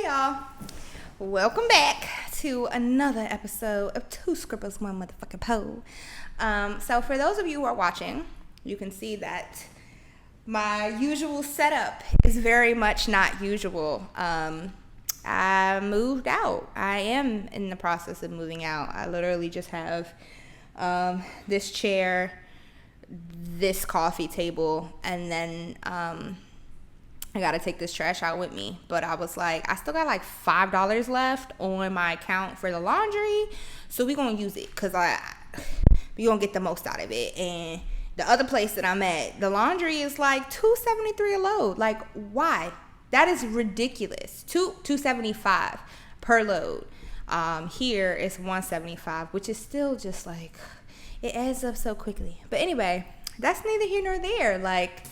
y'all. Welcome back to another episode of Two Scribbles, One Motherfucking Pole. So for those of you who are watching, you can see that my usual setup is very much not usual. I moved out. I am in the process of moving out. I literally just have this chair, this coffee table, and then I gotta take this trash out with me. But I was like, I still got like $5 left on my account for the laundry, so we gonna use it because we gonna get the most out of it. And the other place that I'm at, the laundry is like $2.73 a load. Like, why? That is ridiculous. $2.75 per load. Here it's $1.75, which is still just like, it adds up so quickly. But anyway, that's neither here nor there. Like,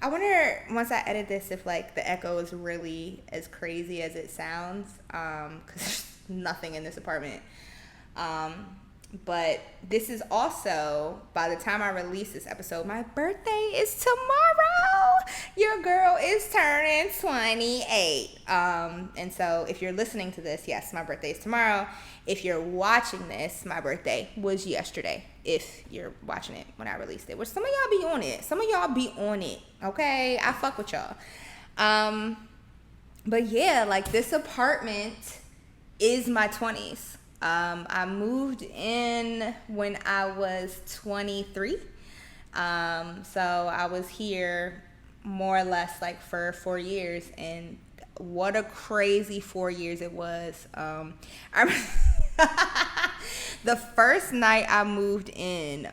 I wonder once I edit this if like the echo is really as crazy as it sounds, because there's nothing in this apartment. But this is also, by the time I release this episode, my birthday is tomorrow. Your girl is turning 28. And so if you're listening to this, yes, my birthday is tomorrow. If you're watching this, my birthday was yesterday. If you're watching it when I released it, which some of y'all be on it. Some of y'all be on it. Okay, I fuck with y'all. But yeah, like this apartment is my 20s. I moved in when I was 23. So I was here more or less like for 4 years, and what a crazy 4 years it was. The first night I moved in,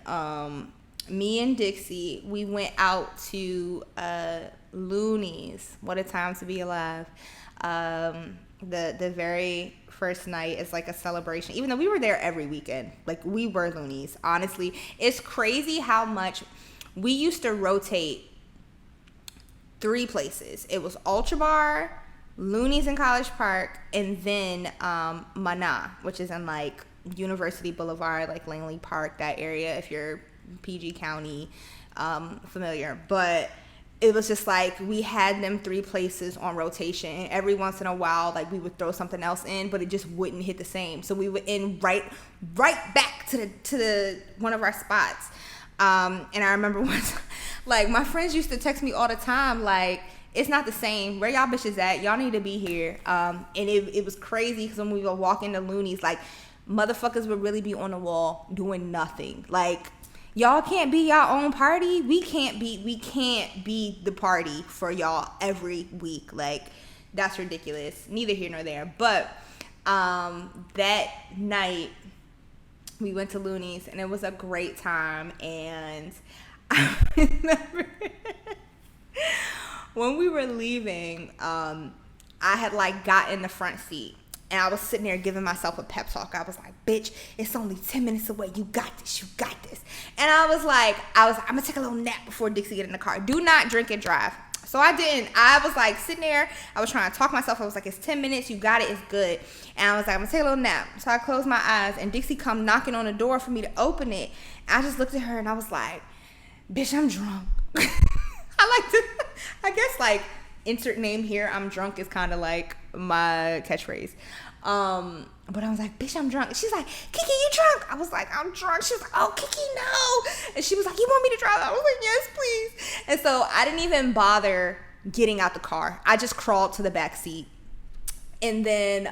me and Dixie, we went out to Looney's. What a time to be alive. The very first night is like a celebration, even though we were there every weekend. Like, we were Looney's. Honestly, it's crazy how much we used to rotate 3 places. It was Ultra Bar, Looney's in College Park, and then Mana, which is in like University Boulevard, like Langley Park, that area, if you're PG County familiar. But it was just like we had them 3 places on rotation, and every once in a while, like, we would throw something else in, but it just wouldn't hit the same. So we would end right back to the one of our spots. And I remember once, like, my friends used to text me all the time, like, it's not the same. Where y'all bitches at? Y'all need to be here. And it was crazy because when we would walk into Looney's, like, motherfuckers would really be on the wall doing nothing. Like, y'all can't be y'all own party. We can't be the party for y'all every week. Like, that's ridiculous. Neither here nor there. But that night we went to Looney's, and it was a great time. And I remember when we were leaving, I had like got in the front seat. And I was sitting there giving myself a pep talk. I was like, bitch, it's only 10 minutes away. You got this. You got this. And I was like, I'm going to take a little nap before Dixie get in the car. Do not drink and drive. So I didn't. I was like sitting there. I was trying to talk myself. I was like, it's 10 minutes. You got it. It's good. And I was like, I'm going to take a little nap. So I closed my eyes, and Dixie come knocking on the door for me to open it. I just looked at her, and I was like, bitch, I'm drunk. I guess like, insert name here, I'm drunk is kind of like my catchphrase. But I was like, bitch, I'm drunk. She's like, Kiki, you drunk? I was like, I'm drunk. She was like, oh, Kiki, no. And she was like, you want me to drive? I was like, yes, please. And so I didn't even bother getting out the car. I just crawled to the back seat. And then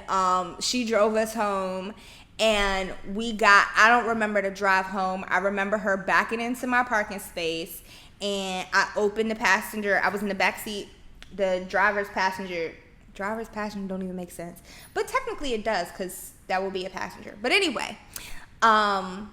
she drove us home, and I don't remember the drive home. I remember her backing into my parking space, and I opened the passenger. I was in the back seat. The driver's passenger don't even make sense, but technically it does, because that will be a passenger. But anyway, I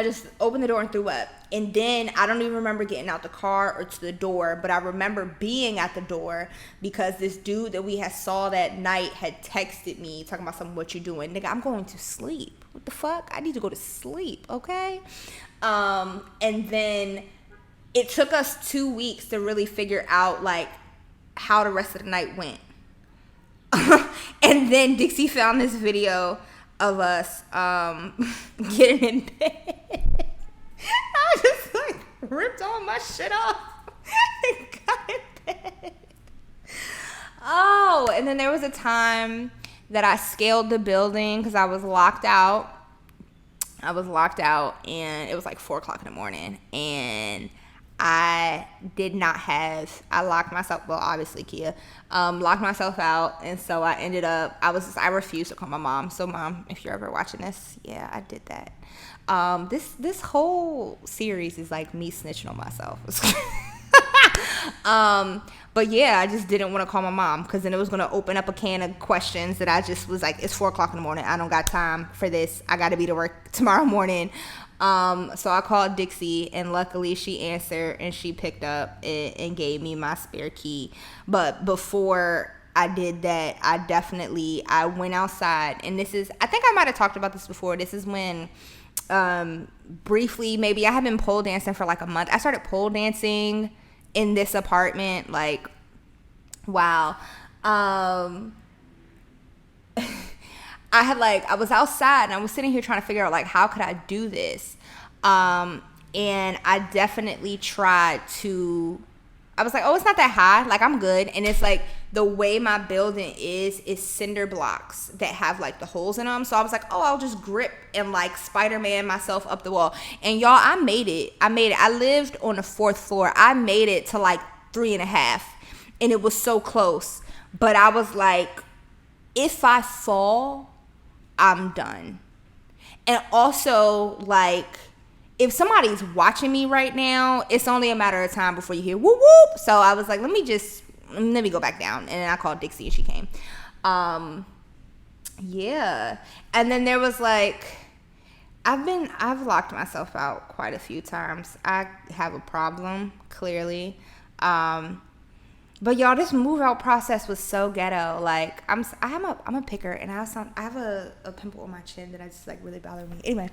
just opened the door and threw up. And then I don't even remember getting out the car or to the door, but I remember being at the door because this dude that we had saw that night had texted me talking about something, what you doing? Nigga, I'm going to sleep. What the fuck? I need to go to sleep, okay? And then it took us 2 weeks to really figure out like how the rest of the night went. And then Dixie found this video of us getting in bed. I just like ripped all my shit off and got in bed. Oh and then there was a time that I scaled the building because I was locked out. And it was like 4:00 in the morning, and I locked myself, well, obviously Kia, locked myself out. And so I ended up, I refused to call my mom. So Mom, if you're ever watching this, yeah, I did that. This whole series is like me snitching on myself. But yeah, I just didn't want to call my mom because then it was going to open up a can of questions that I just was like, it's 4:00 in the morning. I don't got time for this. I got to be to work tomorrow morning. So I called Dixie, and luckily she answered and she picked up and gave me my spare key. But before I did that, I went outside, and I think I might have talked about this before. This is when, briefly, maybe I have been pole dancing for like a month. I started pole dancing in this apartment, like, wow. I was outside and I was sitting here trying to figure out like, how could I do this? And I definitely tried to, I was like, oh, it's not that high. Like, I'm good. And it's like, the way my building is cinder blocks that have like the holes in them. So I was like, oh, I'll just grip and like Spider-Man myself up the wall. And y'all, I made it. I lived on the 4th floor. I made it to like 3.5, and it was so close. But I was like, if I fall, I'm done. And also, like, if somebody's watching me right now, it's only a matter of time before you hear whoop whoop. So I was like, let me go back down. And then I called Dixie and she came. Yeah. And then there was like, I've locked myself out quite a few times. I have a problem, clearly. But y'all, this move out process was so ghetto. Like, I'm a picker, and I have a pimple on my chin that I just like really bothered me. Anyway,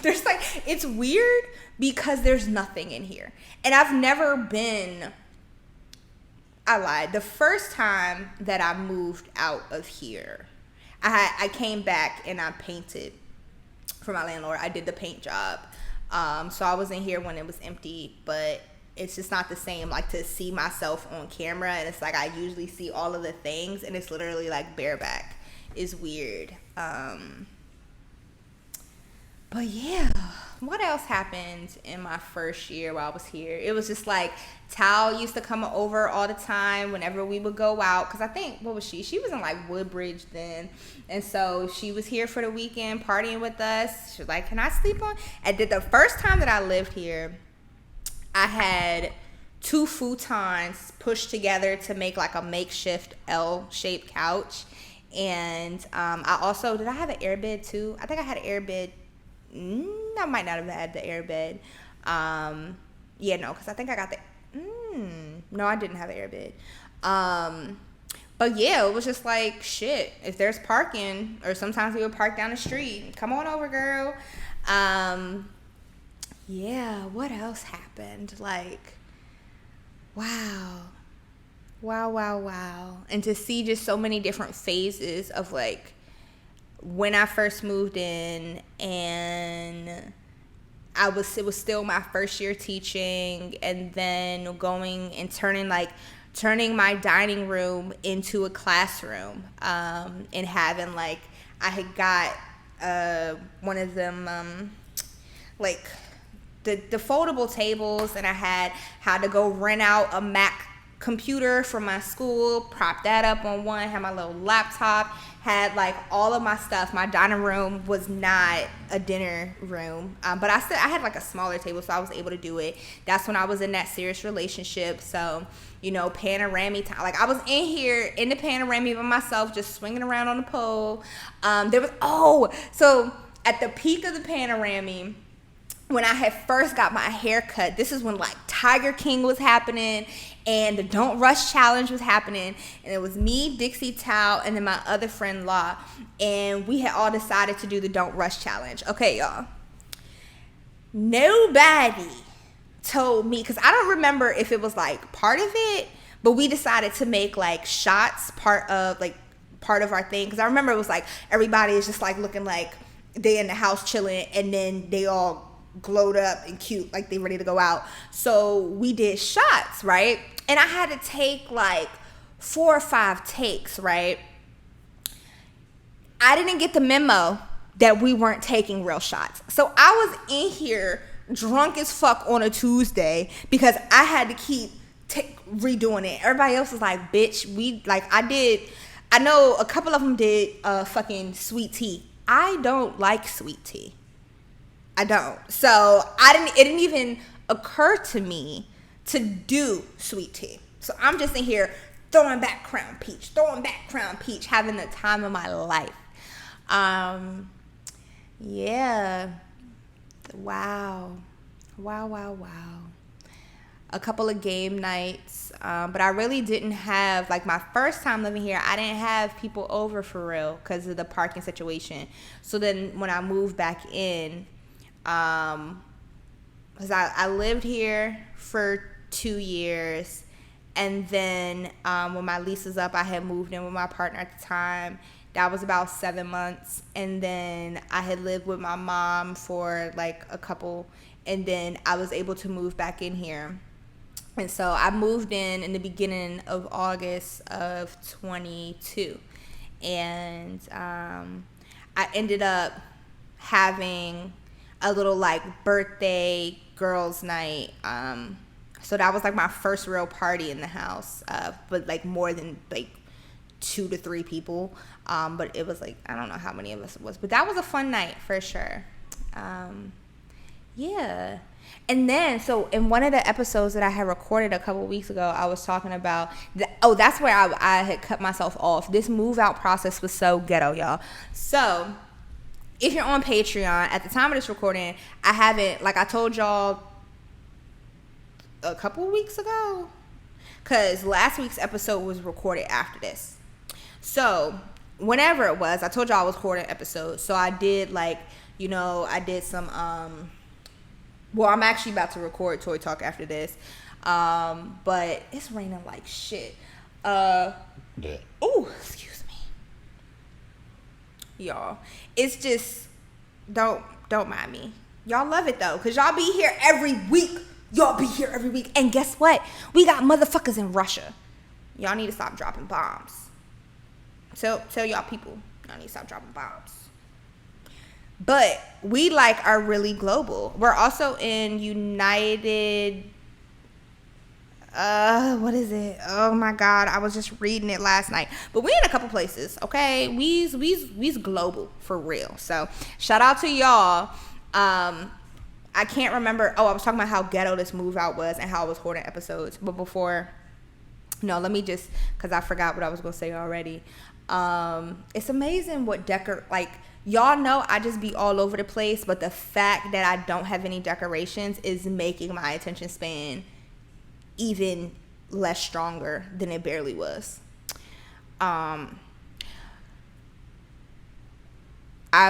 there's like, it's weird because there's nothing in here, and I've never been. I lied. The first time that I moved out of here, I came back and I painted for my landlord. I did the paint job. So I was in here when it was empty, but it's just not the same, like, to see myself on camera, and it's like I usually see all of the things, and it's literally like bareback. Is weird. But yeah, what else happened in my first year while I was here? It was just like, Tal used to come over all the time whenever we would go out, because I think, what was she? She was in like Woodbridge then, and so she was here for the weekend partying with us. She was like, can I sleep on? And the first time that I lived here, I had 2 futons pushed together to make like a makeshift L-shaped couch. And I also, did I have an airbed too? I think I had an airbed. I might not have had the airbed. Yeah, no, because I think I got the, no, I didn't have an airbed. But yeah, it was just like, shit, if there's parking, or sometimes we would park down the street, come on over, girl. Yeah, what else happened? Like, wow. And to see just so many different phases of like when I first moved in, and it was still my first year teaching, and then going and turning my dining room into a classroom, and having like, I had got one of them like the foldable tables, and I had to go rent out a Mac computer from my school, prop that up on one, had my little laptop, had like all of my stuff. My dining room was not a dinner room, but I had like a smaller table, so I was able to do it. That's when I was in that serious relationship, so panoramic time. Like, I was in here in the panoramic by myself, just swinging around on the pole. So at the peak of the panoramic, when I had first got my hair cut, this is when like Tiger King was happening and the Don't Rush Challenge was happening, and it was me, Dixie, Tal, and then my other friend Law, and we had all decided to do the Don't Rush Challenge. Okay, y'all, nobody told me, because I don't remember if it was like part of it, but we decided to make like shots part of our thing, because I remember it was like everybody is just like looking like they in the house chilling, and then they all glowed up and cute, like they ready to go out. So we did shots, right? And I had to take like 4 or 5 takes, right? I didn't get the memo that we weren't taking real shots. So I was in here drunk as fuck on a Tuesday because I had to keep redoing it. Everybody else was like, bitch, I know a couple of them did fucking sweet tea. I don't like sweet tea. I don't. So it didn't even occur to me to do sweet tea. So I'm just in here throwing back Crown Peach, having the time of my life. Yeah. Wow. A couple of game nights. But I really didn't have, like, my first time living here, I didn't have people over for real because of the parking situation. So then when I moved back in, because I lived here for 2 years, and then when my lease was up, I had moved in with my partner at the time. That was about 7 months, and then I had lived with my mom for like a couple, and then I was able to move back in here. And so I moved in the beginning of August of 22, and I ended up having a little like birthday girls night. So that was like my first real party in the house, but like more than like 2 to 3 people. But it was like, I don't know how many of us it was, but that was a fun night for sure. Yeah. And then, so in one of the episodes that I had recorded a couple weeks ago, I was talking about, that's where I had cut myself off. This move out process was so ghetto, y'all. So if you're on Patreon, at the time of this recording, I haven't, like I told y'all a couple weeks ago, because last week's episode was recorded after this. So whenever it was, I told y'all I was recording episodes. So I did like, I did some, well, I'm actually about to record Toy Talk after this. But it's raining like shit. Oh, excuse me. Y'all. It's just, don't mind me. Y'all love it though, because y'all be here every week. And guess what? We got motherfuckers in Russia. Y'all need to stop dropping bombs. Tell y'all people, y'all need to stop dropping bombs. But we like are really global. We're also in United, what is it? Oh my God, I was just reading it last night. But we in a couple places, okay? We's global for real. So shout out to y'all. I can't remember. Oh, I was talking about how ghetto this move out was and how I was hoarding episodes. But before, no, let me just, because I forgot what I was going to say already. It's amazing what y'all know I just be all over the place, but the fact that I don't have any decorations is making my attention span even less stronger than it barely was. I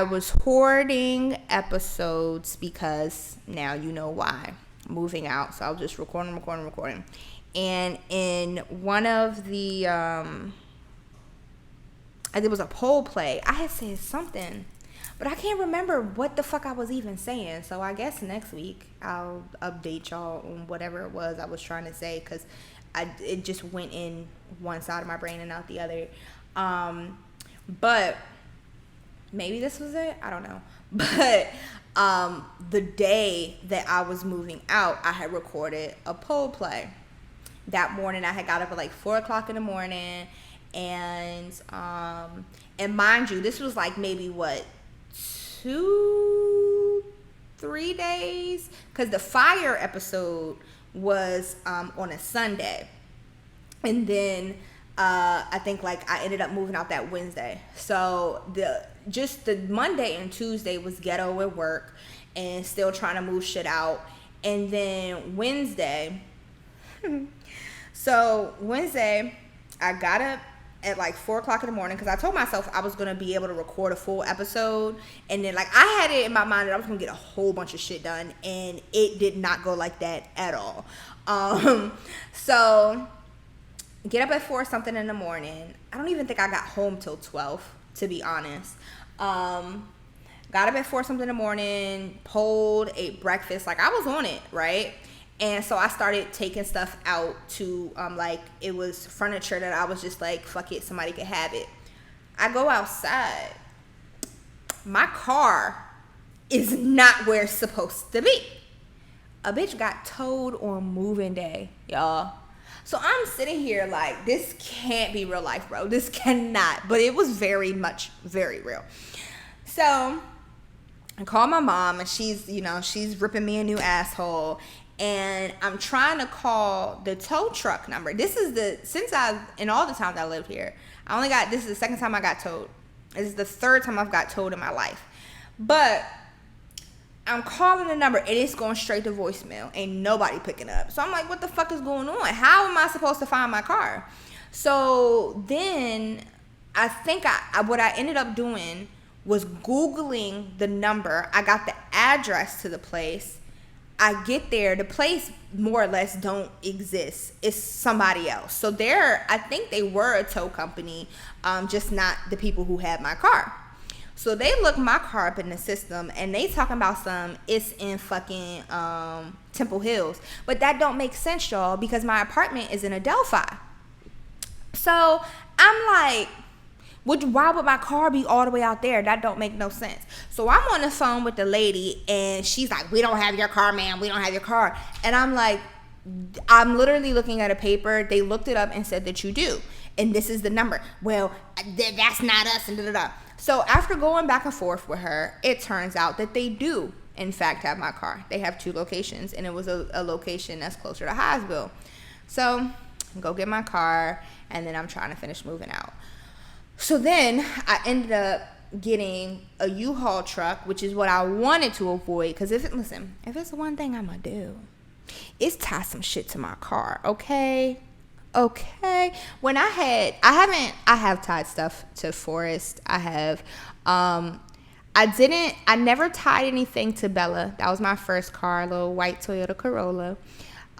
was hoarding episodes because now you know why. Moving out, so I was just recording. And in one of the, there was a poll play. I had said something, but I can't remember what the fuck I was even saying. So I guess next week I'll update y'all on whatever it was I was trying to say, because it just went in one side of my brain and out the other. But maybe this was it. I don't know. But the day that I was moving out, I had recorded a poll play. That morning, I had got up at like 4 o'clock in the morning. And mind you, this was like maybe 2-3 days, because the fire episode was on a Sunday, and then I think like I ended up moving out that Wednesday. So the Monday and Tuesday was ghetto at work and still trying to move shit out, and then Wednesday. So Wednesday, I got up at like 4 o'clock in the morning, because I told myself I was going to be able to record a full episode. And then like I had it in my mind that I was going to get a whole bunch of shit done, and it did not go like that at all. So get up at 4 something in the morning. I don't even think I got home till 12, to be honest. Got up at 4 something in the morning, polled, ate breakfast. Like I was on it, right? And so I started taking stuff out to, like, it was furniture that I was just like, fuck it, somebody could have it. I go outside. My car is not where it's supposed to be. A bitch got towed on moving day, y'all. So I'm sitting here like, this can't be real life, bro. This cannot. But it was very much, very real. So I called my mom, and she's ripping me a new asshole. And I'm trying to call the tow truck number. This is in all the times I lived here, this is the second time I got towed. This is the third time I've got towed in my life. But I'm calling the number, and it's going straight to voicemail. Ain't nobody picking up. So I'm like, what the fuck is going on? How am I supposed to find my car? So then I think what I ended up doing was Googling the number. I got the address to the place. I get there, the place more or less don't exist. It's somebody else. So I think they were a tow company, just not the people who had my car. So they look my car up in the system, and they talking about it's in fucking Temple Hills. But that don't make sense, y'all, because my apartment is in Adelphi. So I'm like, why would my car be all the way out there? That don't make no sense. So I'm on the phone with the lady, and she's like, we don't have your car, ma'am. We don't have your car. And I'm like, I'm literally looking at a paper. They looked it up and said that you do. And this is the number. Well, that's not us, and da-da-da. So after going back and forth with her, it turns out that they do, in fact, have my car. They have 2 locations, and it was a location that's closer to Hyattsville. So go get my car, and then I'm trying to finish moving out. So then I ended up getting a U-Haul truck, which is what I wanted to avoid. Because if it's one thing I'm going to do, it's tie some shit to my car, okay? When I have tied stuff to Forest. I have. I never tied anything to Bella. That was my first car, a little white Toyota Corolla.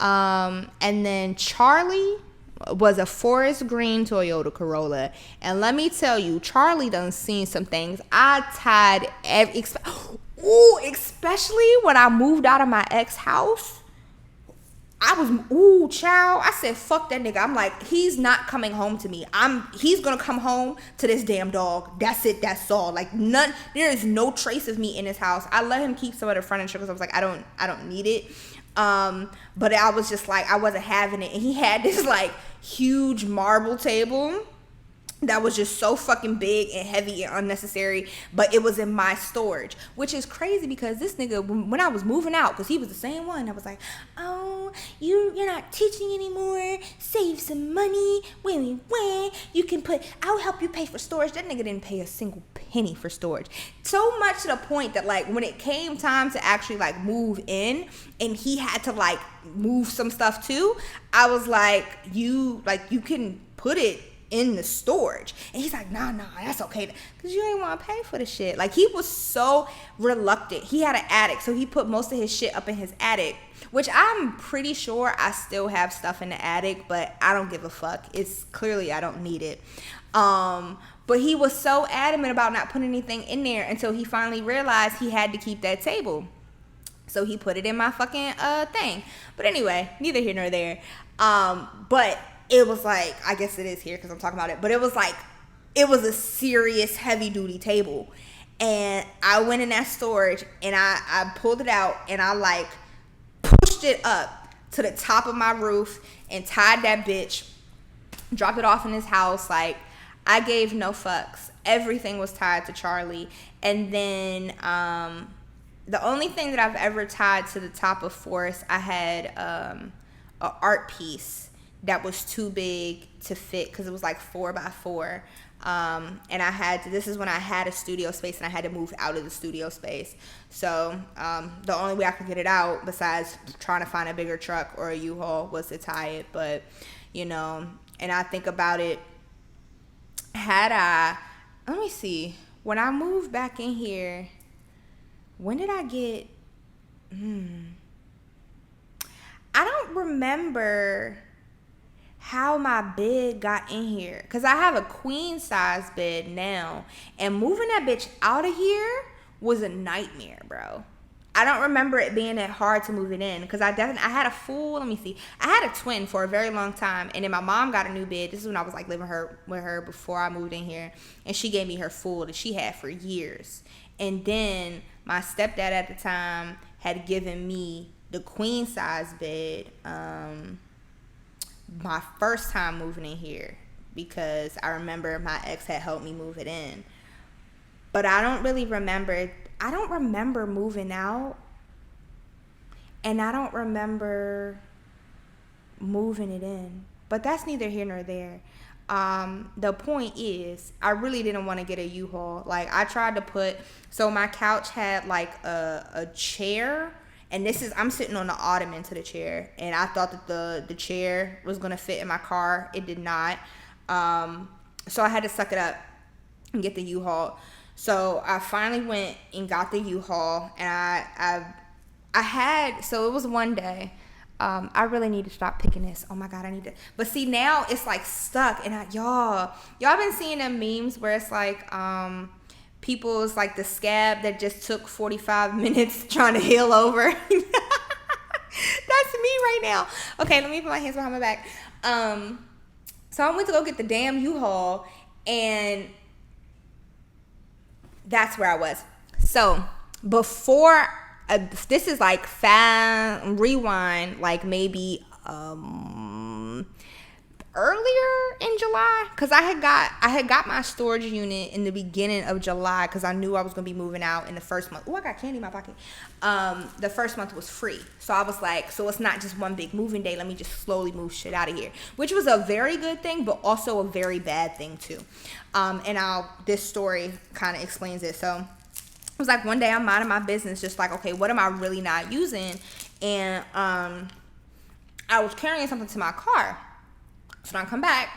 And then Charlie was a forest green Toyota Corolla, and let me tell you, Charlie done seen some things. I tied especially when I moved out of my ex house. I said, fuck that nigga. I'm like, he's not coming home to me. He's gonna come home to this damn dog. That's it. That's all. Like, there is no trace of me in his house. I let him keep some of the furniture because I was like, I don't need it. But I was just like, I wasn't having it. And he had this like huge marble table that was just so fucking big and heavy and unnecessary, but it was in my storage, which is crazy because this nigga, when I was moving out, because he was the same one, I was like, oh, you're not teaching anymore, save some money, when I'll help you pay for storage. That nigga didn't pay a single penny for storage, so much to the point that like when it came time to actually like move in and he had to like move some stuff too, I was like, you can put it in the storage. And he's like, nah, that's okay, because you ain't want to pay for the shit. Like, he was so reluctant. He had an attic, so he put most of his shit up in his attic, which I'm pretty sure I still have stuff in the attic, but I don't give a fuck. It's clearly I don't need it. But he was so adamant about not putting anything in there until he finally realized he had to keep that table. So he put it in my fucking thing. But anyway, neither here nor there. But it was like, I guess it is here because I'm talking about it, but it was like, it was a serious heavy duty table. And I went in that storage and I pulled it out and I like pushed it up to the top of my roof and tied that bitch, dropped it off in his house. Like, I gave no fucks. Everything was tied to Charlie. And then the only thing that I've ever tied to the top of Forest, I had an art piece that was too big to fit because it was like 4x4. And this is when I had a studio space and I had to move out of the studio space. So the only way I could get it out besides trying to find a bigger truck or a U-Haul was to tie it. But, and I think about it, let me see, when I moved back in here, when did I get, I don't remember how my bed got in here, because I have a queen size bed now, and moving that bitch out of here was a nightmare, bro. I don't remember it being that hard to move it in, because I had a full, let me see, I had a twin for a very long time, and then my mom got a new bed. This is when I was like living with her before I moved in here, and she gave me her full that she had for years. And then my stepdad at the time had given me the queen size bed my first time moving in here, because I remember my ex had helped me move it in. But I don't remember moving out, and I don't remember moving it in. But that's neither here nor there. The point is, I really didn't want to get a U-Haul. Like, I tried to put, so my couch had like a chair, and I'm sitting on the ottoman to the chair, and I thought that the chair was gonna fit in my car. It did not. So I had to suck it up and get the U-Haul. So I finally went and got the U-Haul, and so it was one day. I really need to stop picking this. Oh my God, I need to. But see, now it's like stuck, and y'all been seeing them memes where it's like, people's like the scab that just took 45 minutes trying to heal over. That's me right now. Okay, let me put my hands behind my back. So I went to go get the damn U-Haul, and that's where I was. So before, this is like rewind, like maybe earlier in July, because I had got my storage unit in the beginning of July, because I knew I was gonna be moving out in the first month. Oh, I got candy in my pocket. The first month was free, so I was like, so it's not just one big moving day. Let me just slowly move shit out of here, which was a very good thing, but also a very bad thing too. And this story kind of explains it. So it was like one day I'm minding my business, just like, okay, what am I really not using? And I was carrying something to my car. So I come back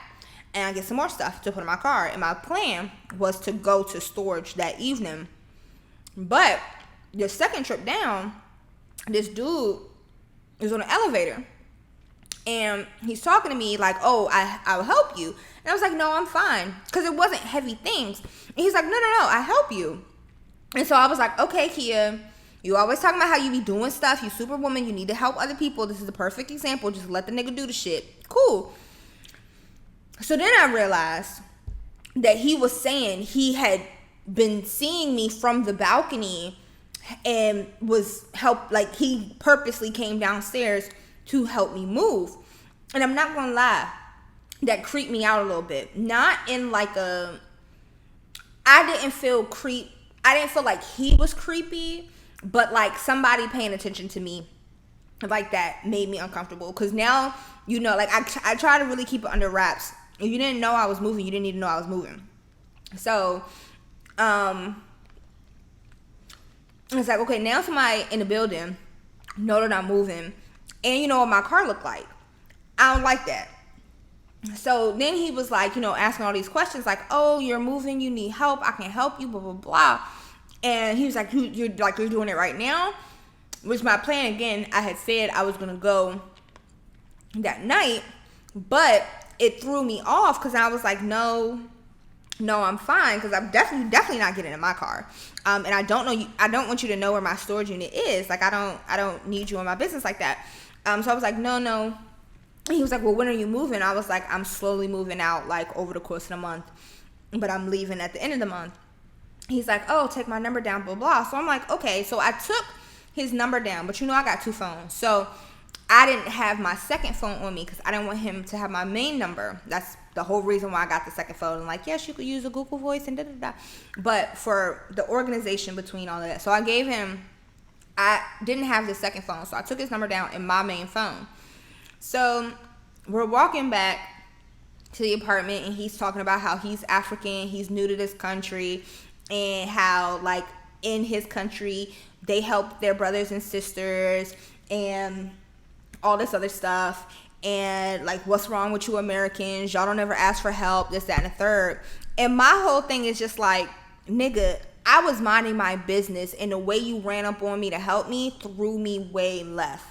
and I get some more stuff to put in my car. And my plan was to go to storage that evening. But the second trip down, this dude is on the elevator. And he's talking to me like, oh, I'll help you. And I was like, no, I'm fine. Because it wasn't heavy things. And he's like, no, I help you. And so I was like, okay, Kia, you always talking about how you be doing stuff. You superwoman. You need to help other people. This is the perfect example. Just let the nigga do the shit. Cool. So then I realized that he was saying he had been seeing me from the balcony and like he purposely came downstairs to help me move. And I'm not gonna lie, that creeped me out a little bit. Not in like I didn't feel like he was creepy, but like somebody paying attention to me like that made me uncomfortable. Because now, like I try to really keep it under wraps. If you didn't know I was moving, you didn't need to know I was moving. So, it's like, okay, now somebody in the building know that I'm moving, and you know what my car looked like. I don't like that. So then he was like, asking all these questions like, oh, you're moving, you need help, I can help you, blah, blah, blah. And he was like, you're doing it right now? Which my plan, again, I had said I was going to go that night, but it threw me off because I was like, no, I'm fine, because I'm definitely not getting in my car. And I don't want you to know where my storage unit is. Like, I don't need you in my business like that. So I was like, no. And he was like, well, when are you moving? I was like, I'm slowly moving out, like, over the course of the month, but I'm leaving at the end of the month. He's like, oh, take my number down, blah, blah. So I'm like, okay. So I took his number down, but I got 2 phones. So I didn't have my second phone on me because I didn't want him to have my main number. That's the whole reason why I got the second phone. And like, yes, you could use a Google Voice and da-da-da. But for the organization between all of that. So I didn't have the second phone. So I took his number down in my main phone. So we're walking back to the apartment, and he's talking about how he's African, he's new to this country, and how, like, in his country, they help their brothers and sisters, and all this other stuff, and, like, what's wrong with you Americans? Y'all don't ever ask for help, this, that, and the third. And my whole thing is just like, nigga, I was minding my business, and the way you ran up on me to help me threw me way left.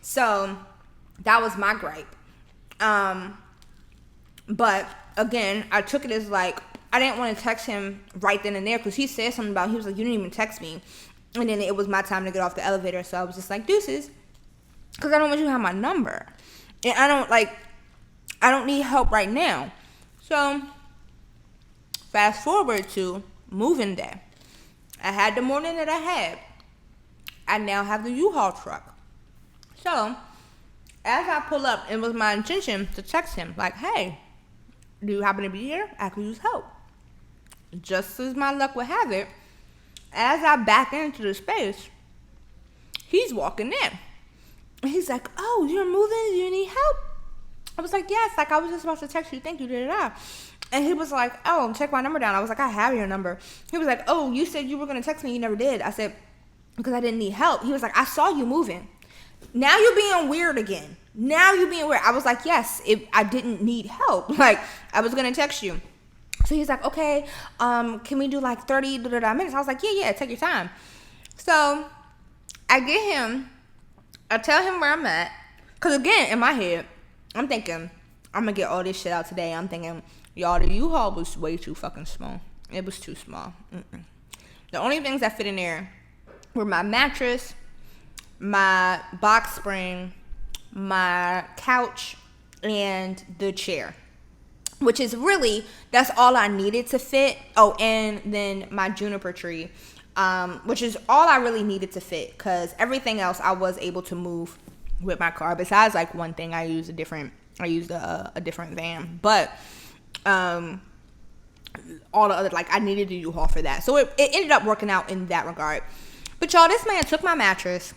So that was my gripe. But again, I took it as like, I didn't want to text him right then and there, because he said something about, he was like, you didn't even text me. And then it was my time to get off the elevator. So I was just like, deuces. Because I don't want you to have my number. And I don't need help right now. So fast forward to moving day. I had the morning that I had. I now have the U-Haul truck. So as I pull up, it was my intention to text him. Like, hey, do you happen to be here? I could use help. Just as my luck would have it, as I back into the space, he's walking in. And he's like, oh, you're moving? Do you need help? I was like, yes. Like, I was just about to text you. Thank you. Da-da-da. And he was like, oh, check my number down. I was like, I have your number. He was like, oh, you said you were going to text me. You never did. I said, because I didn't need help. He was like, I saw you moving. Now you're being weird again. Now you're being weird. I was like, yes, I didn't need help. Like, I was going to text you. So he's like, okay, can we do like 30 minutes? I was like, yeah, take your time. So I get him, I tell him where I'm at. Because again, in my head, I'm thinking, I'm going to get all this shit out today. I'm thinking, y'all, the U-Haul was way too fucking small. It was too small. The only things that fit in there were my mattress, my box spring, my couch, and the chair. Which is really, that's all I needed to fit. Oh, and then my juniper tree, which is all I really needed to fit. Because everything else I was able to move with my car. Besides, like, one thing, I used a different van. But all the other, like, I needed to U-Haul for that. So it ended up working out in that regard. But y'all, this man took my mattress.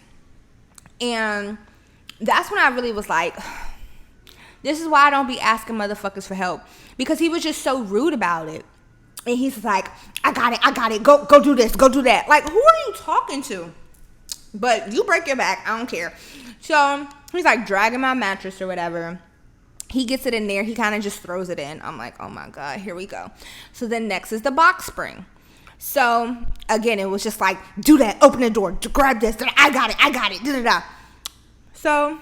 And that's when I really was like, this is why I don't be asking motherfuckers for help. Because he was just so rude about it. And he's like, I got it. Go do this. Go do that. Like, who are you talking to? But you break your back. I don't care. So he's like dragging my mattress or whatever. He gets it in there. He kind of just throws it in. I'm like, oh my God, here we go. So then next is the box spring. So again, it was just like, do that. Open the door. Grab this. I got it. Da-da-da. So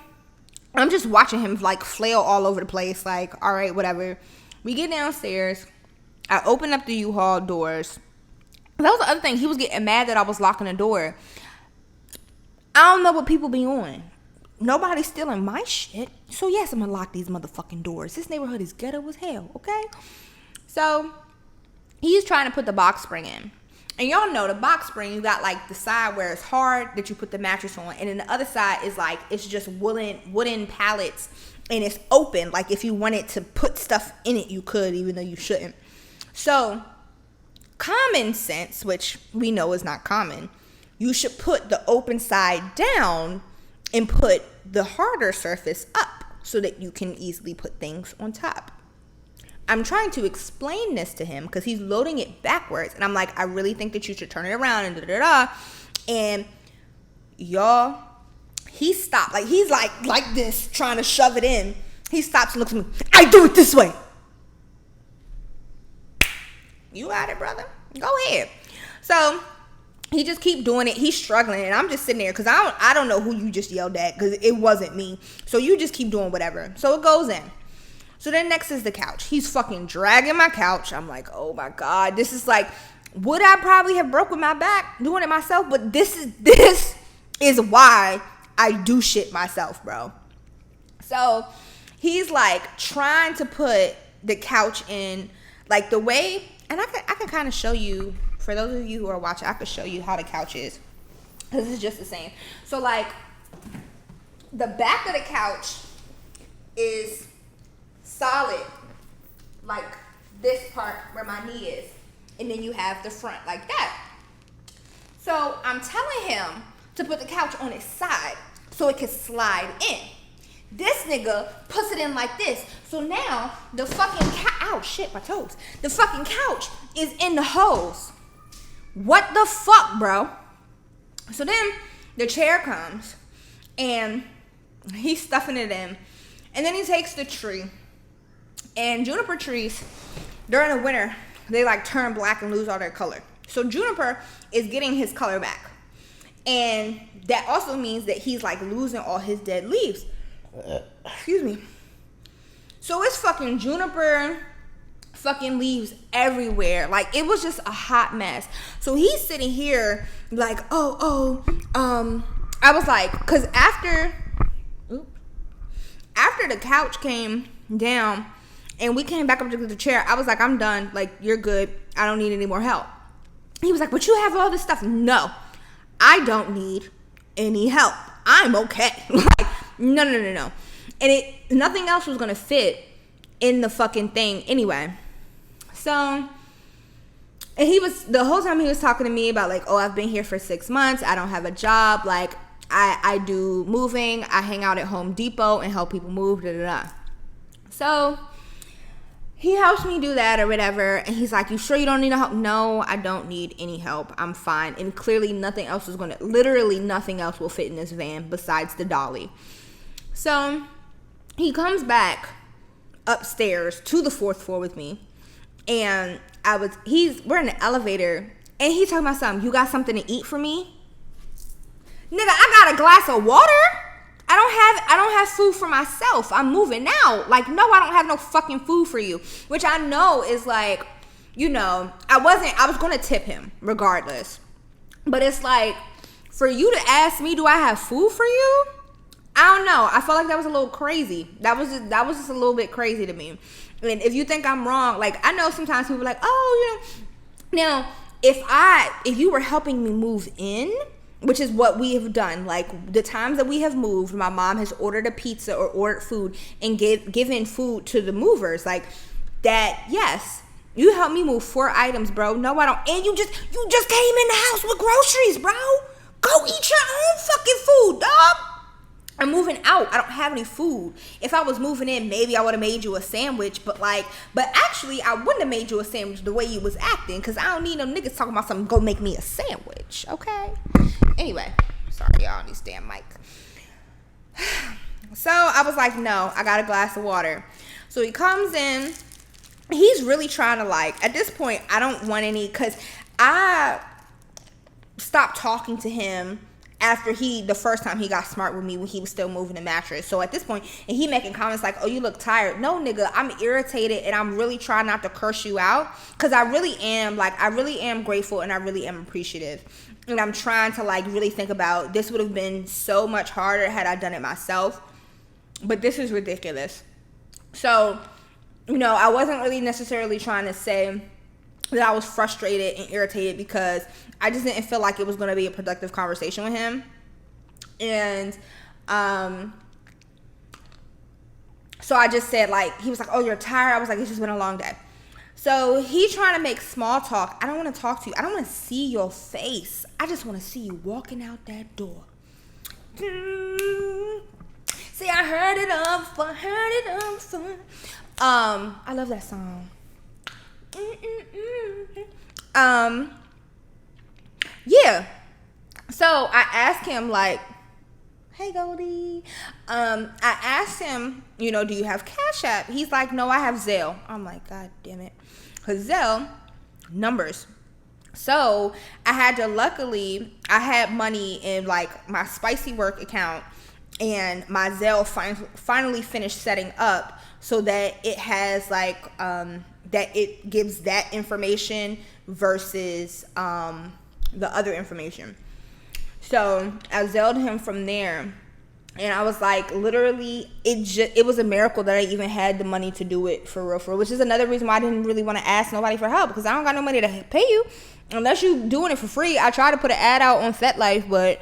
I'm just watching him like flail all over the place. Like, all right, whatever. We get downstairs. I open up the U-Haul doors. That was the other thing. He was getting mad that I was locking the door. I don't know what people be on. Nobody's stealing my shit. So yes, I'm gonna lock these motherfucking doors. This neighborhood is ghetto as hell, okay? So he's trying to put the box spring in. And y'all know the box spring, you got like the side where it's hard that you put the mattress on. And then the other side is like, it's just wooden pallets. And it's open. Like if you wanted to put stuff in it, you could, even though you shouldn't. So common sense, which we know is not common, you should put the open side down and put the harder surface up so that you can easily put things on top. I'm trying to explain this to him because he's loading it backwards. And I'm like, I really think that you should turn it around and da-da-da. And y'all, he stopped. Like, he's like this, trying to shove it in. He stops and looks at me. I do it this way. You got it, brother. Go ahead. So he just keep doing it. He's struggling. And I'm just sitting there because I don't know who you just yelled at because it wasn't me. So you just keep doing whatever. So it goes in. So then next is the couch. He's fucking dragging my couch. I'm like, oh my God. This is like, would I probably have broken my back doing it myself? But this is why I do shit myself, bro. So he's like trying to put the couch in like the way, and I can kind of show you, for those of you who are watching, I could show you how the couch is. Because it's just the same. So like the back of the couch is solid, like this part where my knee is, and then you have the front like that. So I'm telling him to put the couch on its side so it can slide in. This nigga puts it in like this. So now the fucking ow shit, my toes. The fucking couch is in the hose. What the fuck, bro? So then the chair comes and he's stuffing it in, and then he takes the tree. And juniper trees, during the winter, they like turn black and lose all their color. So juniper is getting his color back. And that also means that he's like losing all his dead leaves. Excuse me. So it's fucking juniper fucking leaves everywhere. Like, it was just a hot mess. So he's sitting here like, I was like, because after the couch came down and we came back up to the chair, I was like, I'm done. Like, you're good. I don't need any more help. He was like, but you have all this stuff. No, I don't need any help. I'm okay. Like, no. And nothing else was going to fit in the fucking thing anyway. So, and the whole time he was talking to me about like, oh, I've been here for 6 months. I don't have a job. Like, I do moving. I hang out at Home Depot and help people move, So he helps me do that or whatever. And he's like, you sure you don't need help? No, I don't need any help. I'm fine. And clearly literally nothing else will fit in this van besides the dolly. So he comes back upstairs to the 4th floor with me. And we're in the elevator. And he's talking about something. You got something to eat for me? Nigga, I got a glass of water. I don't have food for myself. I'm moving out. Like, no, I don't have no fucking food for you. Which I know is like, I was going to tip him regardless. But it's like, for you to ask me, do I have food for you? I don't know. I felt like that was a little crazy. That was just a little bit crazy to me. And if you think I'm wrong, like, I know sometimes people are like, oh, now, if you were helping me move in, which is what we have done. Like, the times that we have moved, my mom has ordered a pizza or ordered food and given food to the movers. Like, that, yes, you helped me move 4 items, bro. No, I don't. And you just came in the house with groceries, bro. Go eat your own fucking food, dog. I'm moving out. I don't have any food. If I was moving in, maybe I would have made you a sandwich. But actually, I wouldn't have made you a sandwich the way you was acting. Because I don't need no niggas talking about something. Go make me a sandwich. Okay? Anyway. Sorry, y'all. These damn mic. So, I was like, no. I got a glass of water. So, he comes in. He's really trying to, like, at this point, I don't want any. Because I stopped talking to him after the first time he got smart with me when he was still moving the mattress. So at this point, and he making comments like, oh, you look tired. No, nigga, I'm irritated and I'm really trying not to curse you out. Because I really am grateful and I really am appreciative. And I'm trying to like really think about, this would have been so much harder had I done it myself. But this is ridiculous. So, I wasn't really necessarily trying to say that I was frustrated and irritated because I just didn't feel like it was going to be a productive conversation with him. And so I just said, like, he was like, oh, you're tired? I was like, it's just been a long day. So he's trying to make small talk. I don't want to talk to you. I don't want to see your face. I just want to see you walking out that door. See, I heard it all before. I love that song. Yeah. So I asked him, like, hey Goldie. I asked him, do you have Cash App? He's like, no, I have Zelle. I'm like, God damn it. Cause Zelle numbers. So I had money in like my Spicy Work account, and my Zelle finally finished setting up so that it has like that it gives that information versus the other information. So I Zelled him from there, and I was like, literally, it was a miracle that I even had the money to do it for real, which is another reason why I didn't really want to ask nobody for help, because I don't got no money to pay you unless you doing it for free. I tried to put an ad out on FetLife, but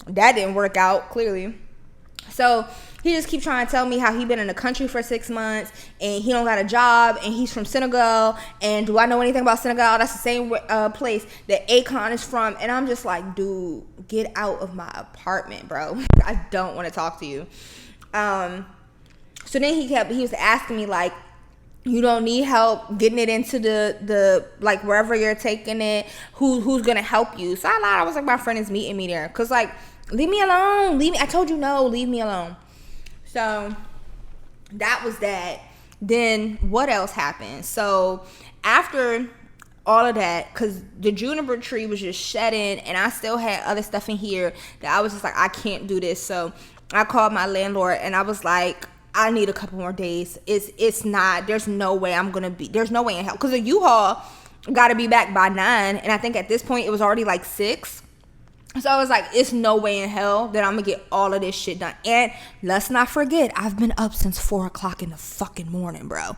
that didn't work out, clearly. So he just keep trying to tell me how he been in the country for 6 months and he don't got a job and he's from Senegal, and do I know anything about Senegal? That's the same place that Akon is from. And I'm just like, dude, get out of my apartment, bro. I don't want to talk to you. So then he was asking me like, you don't need help getting it into the like wherever you're taking it, who's gonna help you? So I lied. I was like, my friend is meeting me there, cause like, leave me alone. I told you no, leave me alone. So that was that. Then what else happened? So after all of that, because the juniper tree was just shedding and I still had other stuff in here that I was just like, I can't do this. So I called my landlord and I was like, I need a couple more days. It's not, there's no way there's no way in hell. Because the U-Haul got to be back by 9. And I think at this point it was already like 6. So I was like, it's no way in hell that I'm going to get all of this shit done. And let's not forget, I've been up since 4 o'clock in the fucking morning, bro.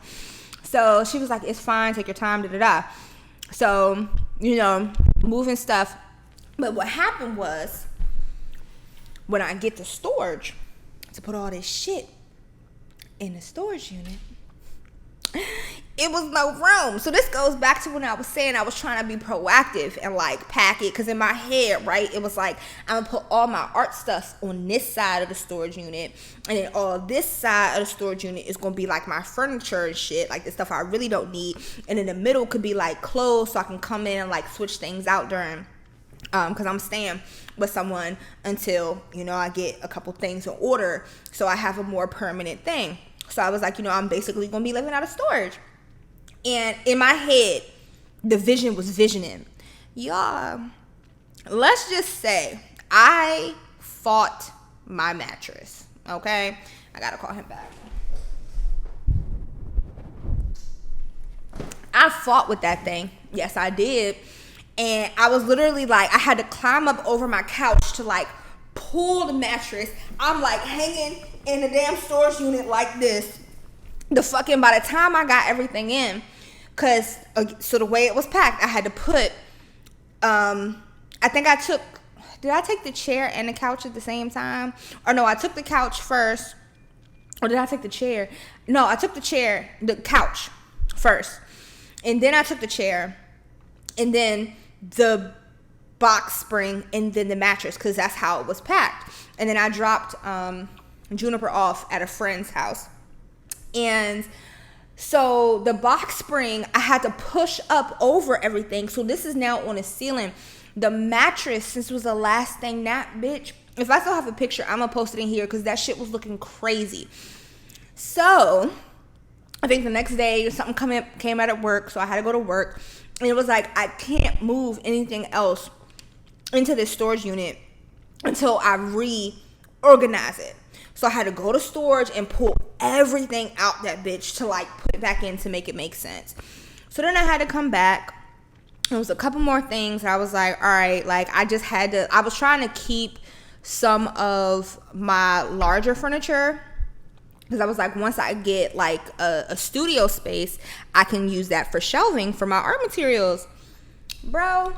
So she was like, it's fine. Take your time, da-da-da. So, moving stuff. But what happened was, when I get to storage to put all this shit in the storage unit, it was no room. So this goes back to when I was saying I was trying to be proactive and like pack it, because in my head, right, it was like, I'm gonna put all my art stuff on this side of the storage unit, and then all this side of the storage unit is gonna be like my furniture and shit, like the stuff I really don't need, and in the middle could be like clothes, so I can come in and like switch things out during because I'm staying with someone until I get a couple things in order, so I have a more permanent thing. So I was like, I'm basically gonna be living out of storage. And in my head, the vision was visioning. Y'all, let's just say I fought my mattress, okay? I gotta call him back. I fought with that thing. Yes, I did. And I was literally like, I had to climb up over my couch to like pull the mattress. I'm like hanging in the damn storage unit like this. By the time I got everything in, so the way it was packed, I had to put, did I take the chair and the couch at the same time? Or no, I took the couch first. Or did I take the chair? No, I took the couch first. And then I took the chair. And then the box spring. And then the mattress, because that's how it was packed. And then I dropped Juniper off at a friend's house. And so the box spring, I had to push up over everything. So this is now on the ceiling. The mattress, since it was the last thing, that bitch, if I still have a picture, I'm going to post it in here because that shit was looking crazy. So I think the next day something came out at work. So I had to go to work. And it was like, I can't move anything else into this storage unit until I reorganize it. So I had to go to storage and pull everything out that bitch to like put it back in to make it make sense. So then I had to come back. There was a couple more things. I was like, all right, like I was trying to keep some of my larger furniture, because I was like, once I get like a studio space, I can use that for shelving for my art materials. Bro,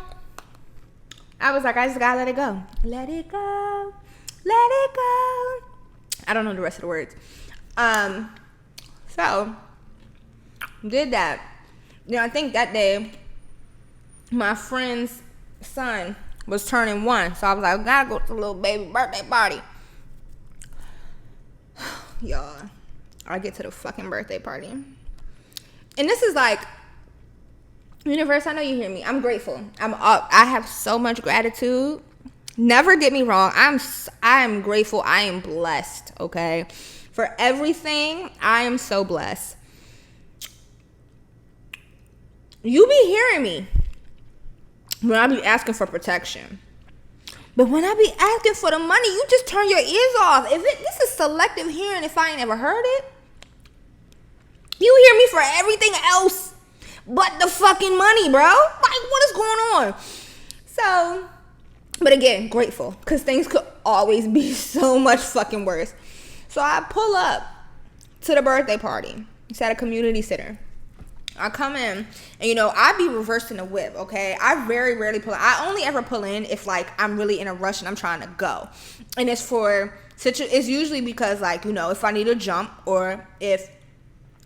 I was like, I just gotta let it go. Let it go. Let it go. I don't know the rest of the words. So did that. I think that day my friend's son was turning 1, so I was like, I gotta go to the little baby birthday party. Y'all, I get to the fucking birthday party, and this is like, universe, I know you hear me. I'm grateful. I have so much gratitude. Never get me wrong. I am grateful. I am blessed, okay? For everything, I am so blessed. You be hearing me when I be asking for protection. But when I be asking for the money, you just turn your ears off. This is selective hearing if I ain't ever heard it. You hear me for everything else but the fucking money, bro. Like, what is going on? So, but again, grateful, because things could always be so much fucking worse. So I pull up to the birthday party. It's at a community center. I come in, and I be reversing the whip, okay? I very rarely pull in. I only ever pull in if like I'm really in a rush and I'm trying to go. And it's usually because like, if I need a jump or if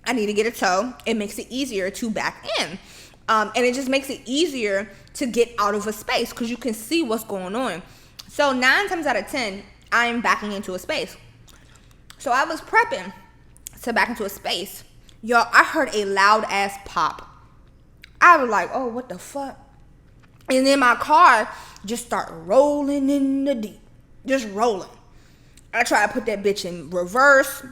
I need to get a tow, it makes it easier to back in. And it just makes it easier to get out of a space because you can see what's going on. So 9 times out of 10, I am backing into a space. So I was prepping to back into a space. Y'all, I heard a loud ass pop. I was like, oh, what the fuck? And then my car just started rolling in the deep. Just rolling. I try to put that bitch in reverse.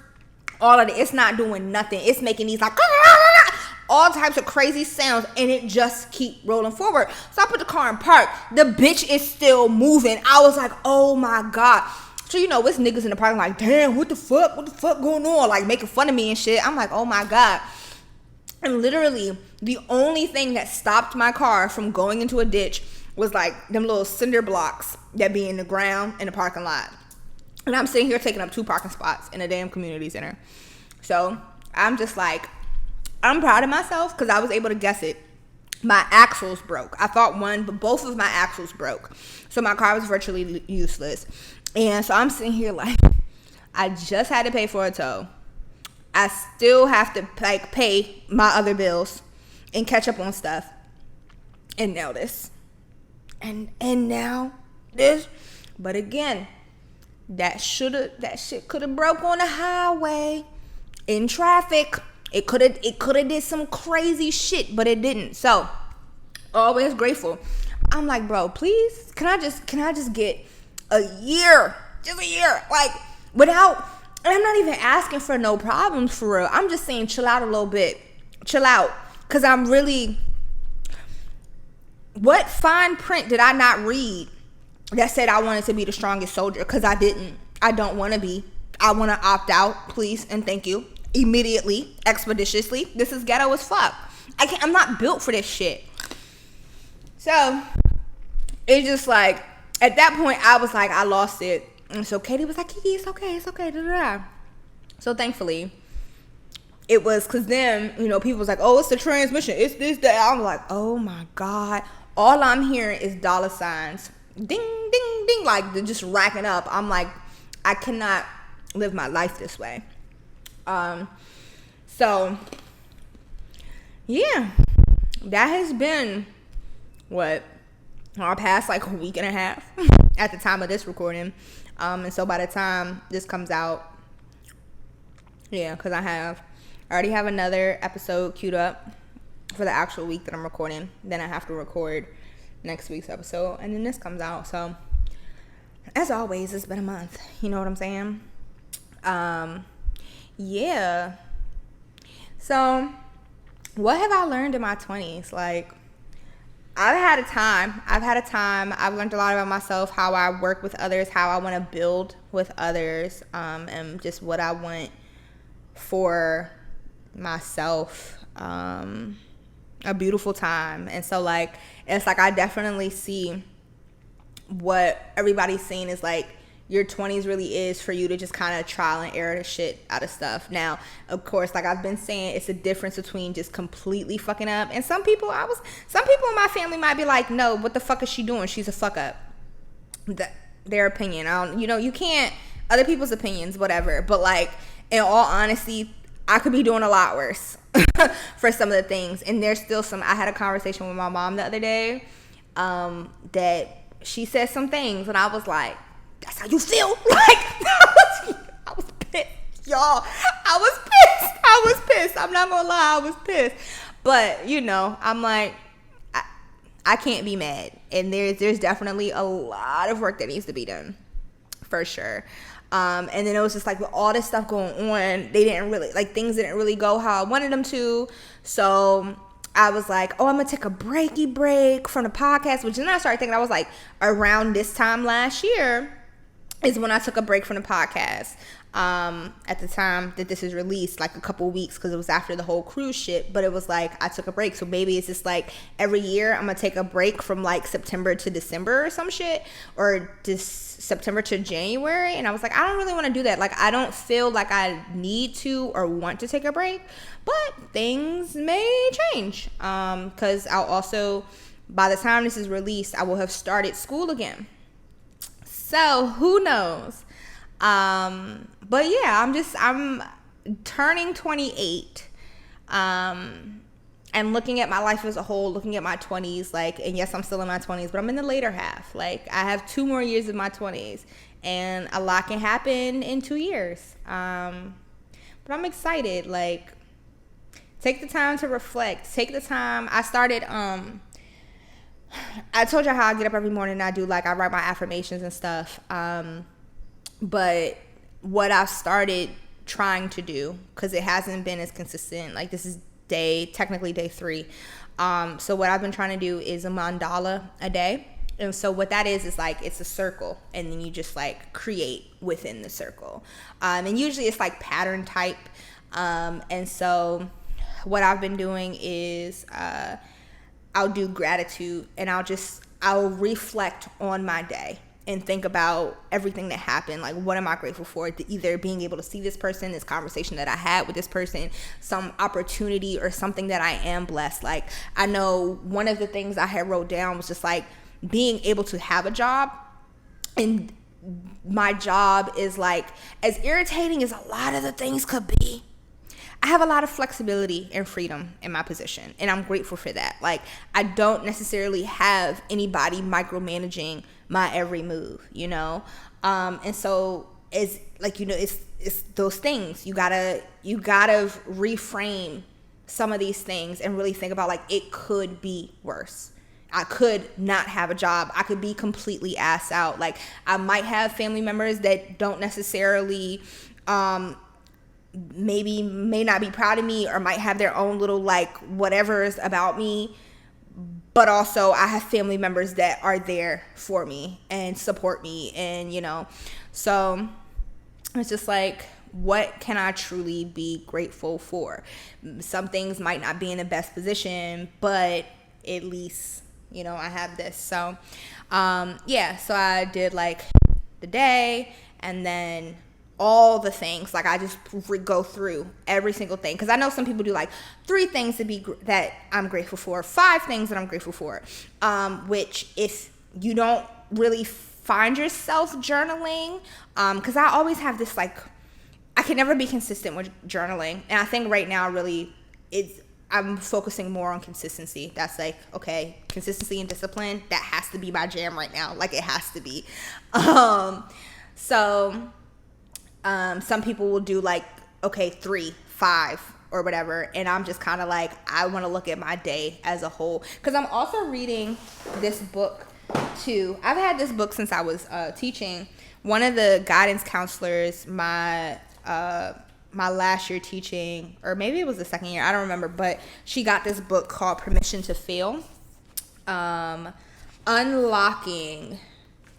All of it. It's not doing nothing. It's making these like all types of crazy sounds, and it just keep rolling forward. So I put the car in park. The bitch is still moving. I was like, oh my God. So, it's niggas in the parking lot like, damn, what the fuck going on? Like, making fun of me and shit. I'm like, oh my God. And literally, the only thing that stopped my car from going into a ditch was like them little cinder blocks that be in the ground in the parking lot. And I'm sitting here taking up 2 parking spots in a damn community center. So, I'm just like, I'm proud of myself because I was able to guess it. My axles broke. I thought one, but both of my axles broke. So my car was virtually useless. And so I'm sitting here like, I just had to pay for a tow. I still have to like pay my other bills and catch up on stuff. And now this. And now this. But again, that shit could have broke on the highway in traffic. It could have did some crazy shit, but it didn't. So, always grateful. I'm like, bro, please, can I just get a year? Just a year. Like, without, and I'm not even asking for no problems for real. I'm just saying chill out a little bit. Chill out. Because I'm really, what fine print did I not read that said I wanted to be the strongest soldier? Because I didn't. I don't want to be. I want to opt out, please, and thank you. Immediately, expeditiously. This is ghetto as fuck. I'm not built for this shit. So, it's just like, at that point, I was like, I lost it. And so Katie was like, Kiki, it's okay. Da-da-da. So thankfully, it was, because then, people was like, oh, it's the transmission. It's this, that. I'm like, oh my God. All I'm hearing is dollar signs. Ding, ding, ding. Like, they're just racking up. I'm like, I cannot live my life this way. So yeah, that has been our past like a week and a half at the time of this recording. And so by the time this comes out, yeah, because I already have another episode queued up for the actual week that I'm recording. Then I have to record next week's episode, and then this comes out. So as always, it's been a month. You know what I'm saying? Yeah. So, what have I learned in my 20s? Like, I've had a time. I've learned a lot about myself, how I work with others, how I want to build with others, and just what I want for myself. A beautiful time. And so, like, it's like I definitely see what everybody's saying is like, your 20s really is for you to just kind of trial and error the shit out of stuff. Now, of course, like I've been saying, it's a difference between just completely fucking up. And some people in my family might be like, no, what the fuck is she doing? She's a fuck up. Their opinion. You can't, other people's opinions, whatever. But like, in all honesty, I could be doing a lot worse for some of the things. And there's still I had a conversation with my mom the other day, that she said some things and I was like, that's how you feel? Like, I was pissed, y'all. I was pissed. I'm not gonna lie, I was pissed. But, I'm like, I can't be mad. And there's definitely a lot of work that needs to be done. For sure. And then it was just like, with all this stuff going on, things didn't really go how I wanted them to. So I was like, oh, I'm going to take a break from the podcast. Which then I started thinking, I was like, around this time last year is when I took a break from the podcast. At the time that this is released, like a couple weeks, because it was after the whole cruise shit. But it was like, I took a break. So maybe it's just like every year I'm going to take a break from like September to December or some shit. Or just September to January. And I was like, I don't really want to do that. Like, I don't feel like I need to or want to take a break. But things may change. Because I'll also, by the time this is released, I will have started school again. So who knows? But yeah, I'm turning 28, and looking at my life as a whole, looking at my 20s, like, and yes, I'm still in my 20s, but I'm in the later half. Like, I have 2 more years of my 20s, and a lot can happen in 2 years. But I'm excited. Like, take the time to reflect. Take the time. I started, I told you how I get up every morning and I write my affirmations and stuff. But what I've started trying to do, because it hasn't been as consistent, like this is technically day 3. So what I've been trying to do is a mandala a day. And so what that is like, it's a circle, and then you just like create within the circle. And usually it's like pattern type. And so what I've been doing is I'll do gratitude, and I'll reflect on my day and think about everything that happened. Like, what am I grateful for? Either being able to see this person, this conversation that I had with this person, some opportunity or something that I am blessed. Like, I know one of the things I had wrote down was just like being able to have a job. And my job is like, as irritating as a lot of the things could be, I have a lot of flexibility and freedom in my position, and I'm grateful for that. Like, I don't necessarily have anybody micromanaging my every move, you know? And so it's like, you know, it's those things. You gotta reframe some of these things and really think about, like, it could be worse. I could not have a job. I could be completely assed out. Like, I might have family members that don't necessarily, may not be proud of me, or might have their own little like whatevers about me, but also I have family members that are there for me and support me, and you know, so it's just like, what can I truly be grateful for? Some things might not be in the best position, but at least, you know, I have this. So so I did like the day, and then all the things, like I just go through every single thing, because I know some people do like 3 things that I'm grateful for, 5 things that I'm grateful for, which if you don't really find yourself journaling, because I always have this like, I can never be consistent with journaling, and I think right now really I'm focusing more on consistency. That's like, okay, consistency and discipline, that has to be my jam right now. Like, it has to be. Some people will do like, okay, 3, 5 or whatever. And I'm just kind of like, I want to look at my day as a whole. Because I'm also reading this book too. I've had this book since I was teaching. One of the guidance counselors, my last year teaching, or maybe it was the second year, I don't remember, but she got this book called Permission to Feel. Unlocking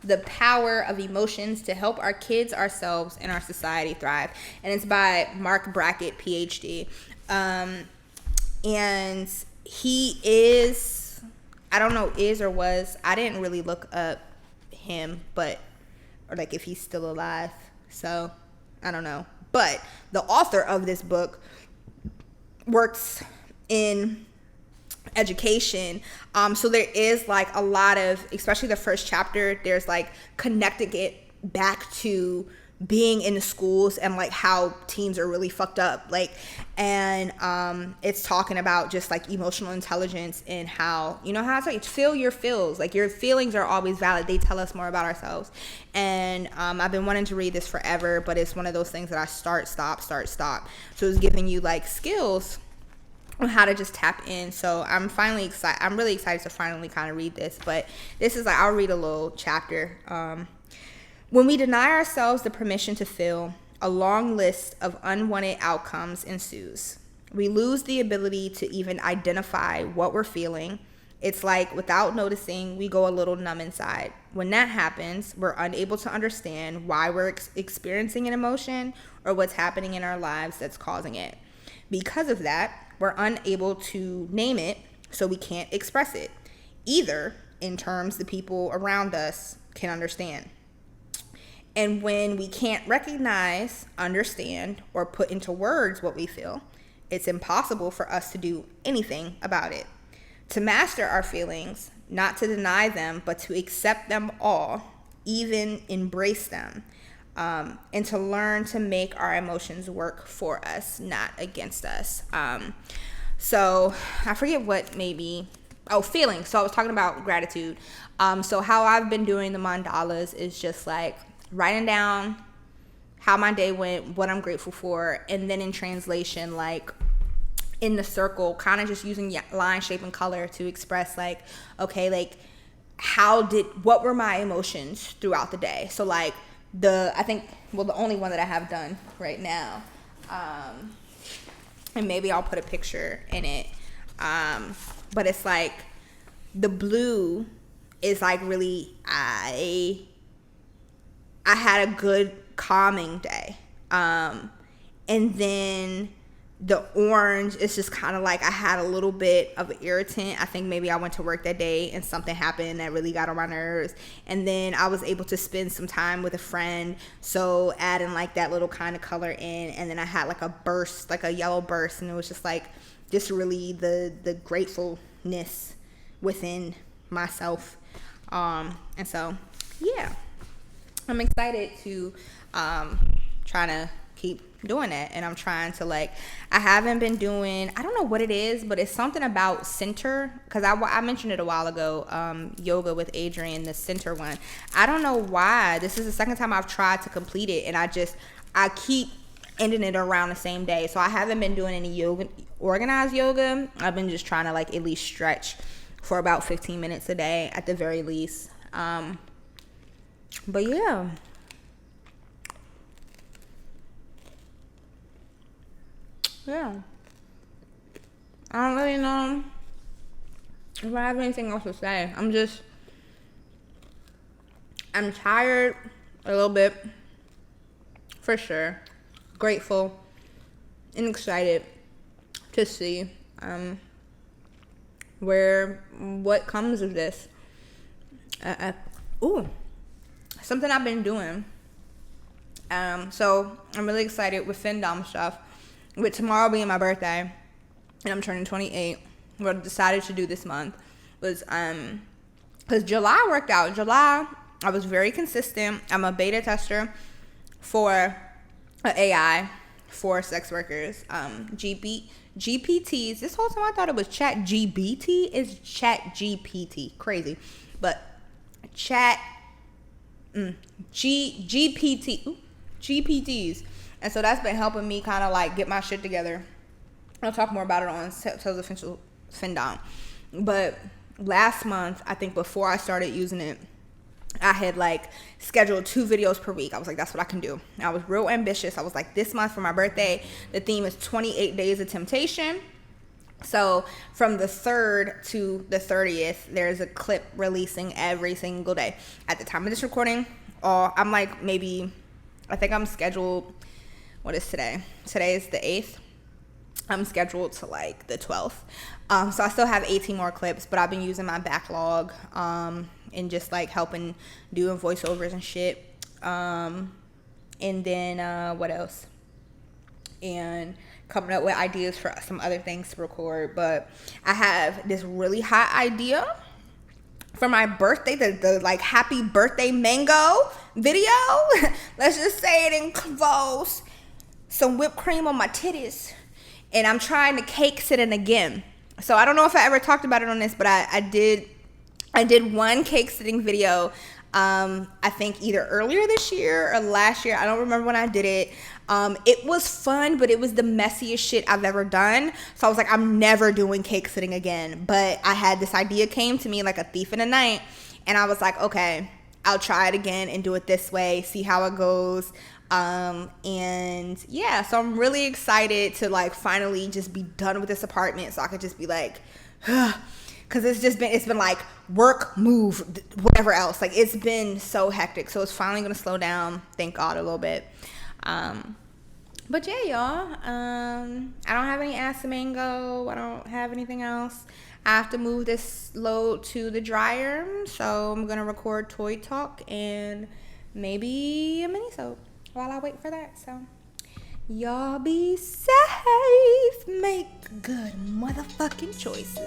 the Power of Emotions to Help Our Kids, Ourselves, and Our Society Thrive. And it's by Mark Brackett, PhD. And he is, I don't know, is or was, I didn't really look up him, or like if he's still alive. So I don't know. But the author of this book works in education, so there is like a lot of, especially the first chapter, there's like connecting it back to being in the schools and like how teens are really fucked up, like, and it's talking about just like emotional intelligence and how, you know, how it's like, feel your feels, like your feelings are always valid, they tell us more about ourselves. And I've been wanting to read this forever, but it's one of those things that I start, stop. So it's giving you like skills on how to just tap in. So I'm really excited to finally kind of read this. But this is like, I'll read a little chapter. When we deny ourselves the permission to feel, a long list of unwanted outcomes ensues. We lose the ability to even identify what we're feeling. It's like, without noticing, we go a little numb inside. When that happens, we're unable to understand why we're experiencing an emotion or what's happening in our lives that's causing it. Because of that, we're unable to name it, so we can't express it, either in terms the people around us can understand. And when we can't recognize, understand, or put into words what we feel, it's impossible for us to do anything about it. To master our feelings, not to deny them, but to accept them all, even embrace them, and to learn to make our emotions work for us, not against us. So I forget what maybe, feelings. So I was talking about gratitude. So how I've been doing the mandalas is just like writing down how my day went, what I'm grateful for, and then in translation, like in the circle, kind of just using line, shape, and color to express like, okay, like what were my emotions throughout the day? So like the only one that I have done right now, and maybe I'll put a picture in it, but it's like the blue is like really, I had a good calming day. And then the orange is just kind of like I had a little bit of an irritant. I think maybe I went to work that day and something happened that really got on my nerves. And then I was able to spend some time with a friend, so adding like that little kind of color in. And then I had like a burst, like a yellow burst, and it was just like just really the gratefulness within myself. And so yeah, I'm excited to try to keep doing it. And I'm trying to like, I haven't been doing, I don't know what it is, but it's something about center, because I mentioned it a while ago, yoga with Adrian, the center one. I don't know why. This is the second time I've tried to complete it, and I keep ending it around the same day. So I haven't been doing any yoga, organized yoga. I've been just trying to like at least stretch for about 15 minutes a day at the very least. But yeah. Yeah. I don't really know if I have anything else to say. I'm tired a little bit, for sure. Grateful and excited to see what comes of this. Something I've been doing. So I'm really excited with FinDom stuff. With tomorrow being my birthday, and I'm turning 28, what I decided to do this month was, because July worked out. July, I was very consistent. I'm a beta tester for an AI for sex workers. GPTs. This whole time I thought it was Chat GBT. It's Chat GPT. Crazy. But GPTs. And so that's been helping me kind of like get my shit together. I'll talk more about it on Tales of FinDom. But last month, I think before I started using it, I had like scheduled 2 videos per week. I was like, that's what I can do. I was real ambitious. I was like, this month for my birthday, the theme is 28 days of temptation. So from the 3rd to the 30th, there's a clip releasing every single day. At the time of this recording, I'm like maybe, I think I'm scheduled, what is today? Today is the 8th. I'm scheduled to like the 12th. So I still have 18 more clips, but I've been using my backlog and just like helping doing voiceovers and shit. And then what else? And coming up with ideas for some other things to record. But I have this really hot idea for my birthday, the like happy birthday mango video. Let's just say it in close. Some whipped cream on my titties, and I'm trying to cake sit in again. So I don't know if I ever talked about it on this, but I did one cake sitting video. I think either earlier this year or last year. I don't remember when I did it. It was fun, but it was the messiest shit I've ever done. So I was like, I'm never doing cake sitting again. But I had this idea came to me like a thief in the night, and I was like, okay, I'll try it again and do it this way, see how it goes. And yeah, so I'm really excited to like finally just be done with this apartment, so I could just be like, because it's been like work, move, whatever else. Like it's been so hectic. So it's finally gonna slow down, thank God, a little bit. But yeah, y'all, I don't have any acid mango. I don't have anything else. I have to move this load to the dryer, so I'm gonna record toy talk and maybe a mini-sode while I wait for that. So y'all be safe, make good motherfucking choices.